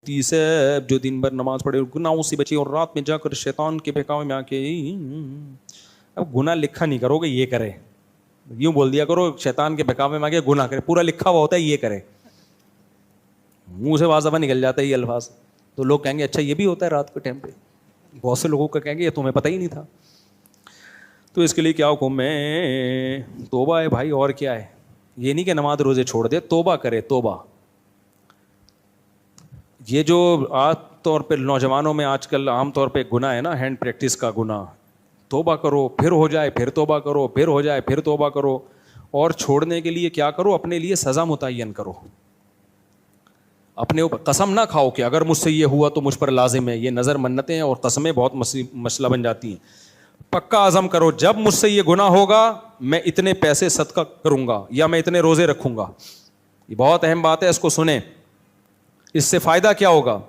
व्यक्ति से जो दिन भर नमाज पढ़े और गुनाहों से बचे और रात में जाकर शैतान के बहकावे में आके, अब गुनाह लिखा नहीं करोगे ये करे, यूं बोल दिया करो शैतान के बहकावे में आके गुनाह करे, पूरा लिखा हुआ होता है ये करे, मुंह से वाज़ावा निकल जाता है ये अल्फाज, तो लोग कहेंगे अच्छा ये भी होता है रात के टाइम पे। बहुत से लोगों का कहेंगे ये तुम्हें पता ही नहीं था। तो इसके लिए क्या हुक्म है? तौबा है भाई, और क्या है। ये नहीं कि नमाज रोजे छोड़ दे, तौबा करे, तौबा। ये जो आम तौर पे नौजवानों में आजकल आम तौर पे गुनाह है ना, हैंड प्रैक्टिस का गुनाह, तौबा करो फिर हो जाए, फिर तौबा करो, फिर हो जाए, फिर तौबा करो। और छोड़ने के लिए क्या करो? अपने लिए सज़ा मुतय्यन करो। अपने ऊपर कसम ना खाओ कि अगर मुझसे ये हुआ तो मुझ पर लाजिम है। ये नज़र मन्नतें और कसमें बहुत मसला बन जाती हैं। पक्का आज़म करो जब मुझसे ये गुनाह होगा मैं इतने पैसे सदका करूँगा या मैं इतने रोज़े रखूँगा। ये बहुत अहम बात है, इसको सुने। इससे फ़ायदा क्या होगा?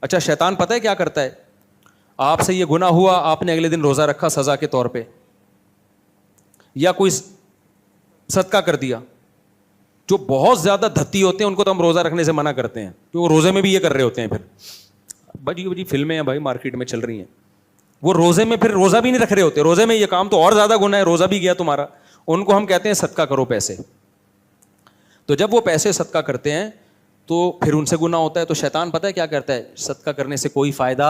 अच्छा, शैतान पता है क्या करता है? आपसे ये गुनाह हुआ, आपने अगले दिन रोज़ा रखा सज़ा के तौर पे, या कोई सदका कर दिया। जो बहुत ज़्यादा धत्ती होते हैं उनको तो हम रोज़ा रखने से मना करते हैं, क्योंकि वो रोज़े में भी ये कर रहे होते हैं। फिर बड़ी बड़ी फिल्में हैं भाई मार्केट में चल रही हैं, वो रोज़े में फिर रोज़ा भी नहीं रख रहे होते, रोज़े में ये काम तो और ज़्यादा गुनाह है, रोज़ा भी गया तुम्हारा। उनको हम कहते हैं सदका करो पैसे। तो जब वो पैसे सदका करते हैं तो फिर उनसे गुनाह होता है। तो शैतान पता है क्या करता है? सदका करने से कोई फ़ायदा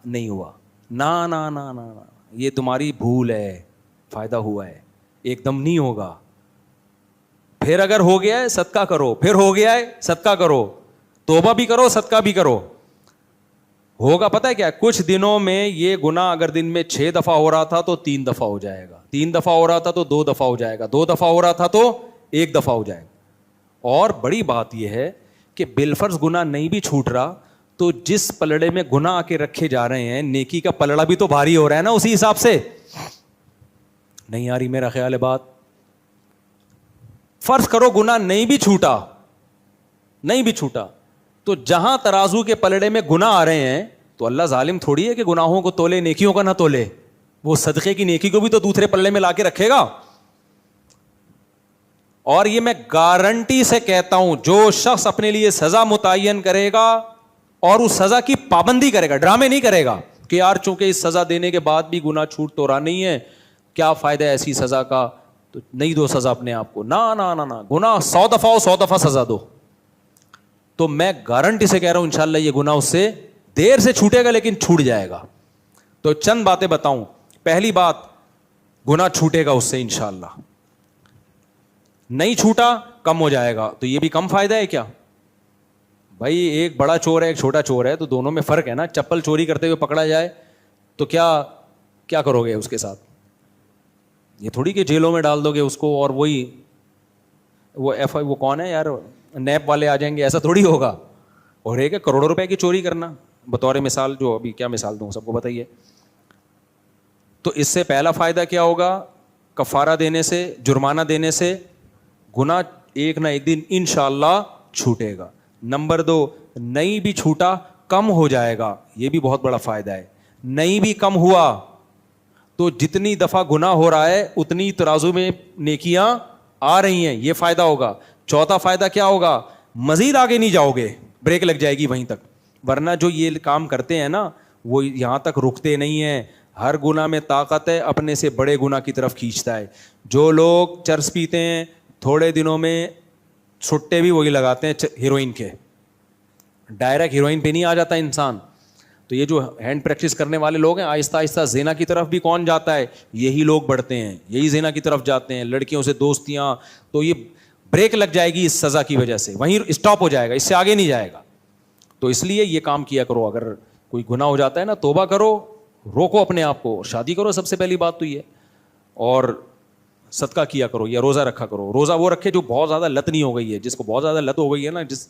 नहीं हुआ, ना ना ना ना ना, ये तुम्हारी भूल है, फ़ायदा हुआ है, एकदम नहीं होगा। फिर अगर हो गया है सदका करो, फिर हो गया है सदका करो, तौबा भी करो, सदका भी करो। होगा पता है क्या? कुछ दिनों में ये गुनाह अगर दिन में 6 दफ़ा हो रहा था तो 3 दफ़ा हो जाएगा, 3 दफ़ा हो रहा था तो 2 दफ़ा हो जाएगा, 2 दफ़ा हो रहा था तो 1 दफ़ा हो जाएगा। और बड़ी बात यह है कि बिलफर्ज गुनाह नहीं भी छूट रहा तो जिस पलड़े में गुनाह आके रखे जा रहे हैं, नेकी का पलड़ा भी तो भारी हो रहा है ना उसी हिसाब से। नहीं आ रही मेरा ख्याल है बात? फर्ज करो गुनाह नहीं भी छूटा, नहीं भी छूटा, तो जहां तराजू के पलड़े में गुनाह आ रहे हैं तो अल्लाह जालिम थोड़ी है कि गुनाहों को तोले नेकियों का ना तोले। वो सदक़े की नेकी को भी तो दूसरे पल्ले में लाके रखेगा। और ये मैं गारंटी से कहता हूं, जो शख्स अपने लिए सजा मुतय्यन करेगा और उस सजा की पाबंदी करेगा, ड्रामे नहीं करेगा कि यार चूंकि इस सजा देने के बाद भी गुनाह छूट तो रहा नहीं है, क्या फायदा है ऐसी सजा का, तो नहीं दो सजा अपने आप को। ना ना ना ना, गुनाह 100 दफा हो 100 दफा सजा दो। तो मैं गारंटी से कह रहा हूं इंशाल्लाह ये गुनाह उससे देर से छूटेगा लेकिन छूट जाएगा। तो चंद बातें बताऊं। पहली बात, गुनाह छूटेगा उससे इंशाल्लाह। नहीं छूटा कम हो जाएगा, तो ये भी कम फायदा है क्या भाई? एक बड़ा चोर है एक छोटा चोर है, तो दोनों में फर्क है ना। चप्पल चोरी करते हुए पकड़ा जाए तो क्या क्या करोगे उसके साथ? ये थोड़ी कि जेलों में डाल दोगे उसको और वही वो कौन है यार, नैप वाले आ जाएंगे, ऐसा थोड़ी होगा। और एक है करोड़ों रुपए की चोरी करना, बतौर मिसाल, जो अभी क्या मिसाल दूं सबको बताइए। तो इससे पहला फायदा क्या होगा? कफारा देने से, जुर्माना देने से गुनाह एक ना एक दिन इंशाअल्लाह छूटेगा। नंबर 2, नहीं भी छूटा कम हो जाएगा, ये भी बहुत बड़ा फायदा है। नहीं भी कम हुआ तो जितनी दफा गुनाह हो रहा है उतनी तराजू में नेकियां आ रही हैं, ये फायदा होगा। चौथा फायदा क्या होगा? मजीद आगे नहीं जाओगे, ब्रेक लग जाएगी वहीं तक। वरना जो ये काम करते हैं ना वो यहां तक रुकते नहीं हैं। हर गुनाह में ताकत है, अपने से बड़े गुनाह की तरफ खींचता है। जो लोग चरस पीते हैं थोड़े दिनों में छुट्टे भी वही लगाते हैं हीरोइन के, डायरेक्ट हीरोइन पे नहीं आ जाता इंसान। तो ये जो हैंड प्रैक्टिस करने वाले लोग हैं, आहिस्ता आहिस्ता ज़िना की तरफ भी कौन जाता है? यही लोग बढ़ते हैं, यही ज़िना की तरफ जाते हैं, लड़कियों से दोस्तियां। तो ये ब्रेक लग जाएगी इस सज़ा की वजह से, वहीं स्टॉप हो जाएगा, इससे आगे नहीं जाएगा। तो इसलिए ये काम किया करो। अगर कोई गुनाह हो जाता है ना, तौबा करो, रोको अपने आप को, शादी करो, सबसे पहली बात तो ये, और सदका किया करो या रोज़ा रखा करो। रोज़ा वो रखे जो बहुत ज़्यादा लत नहीं हो गई है, जिसको बहुत ज़्यादा लत हो गई है ना, जिस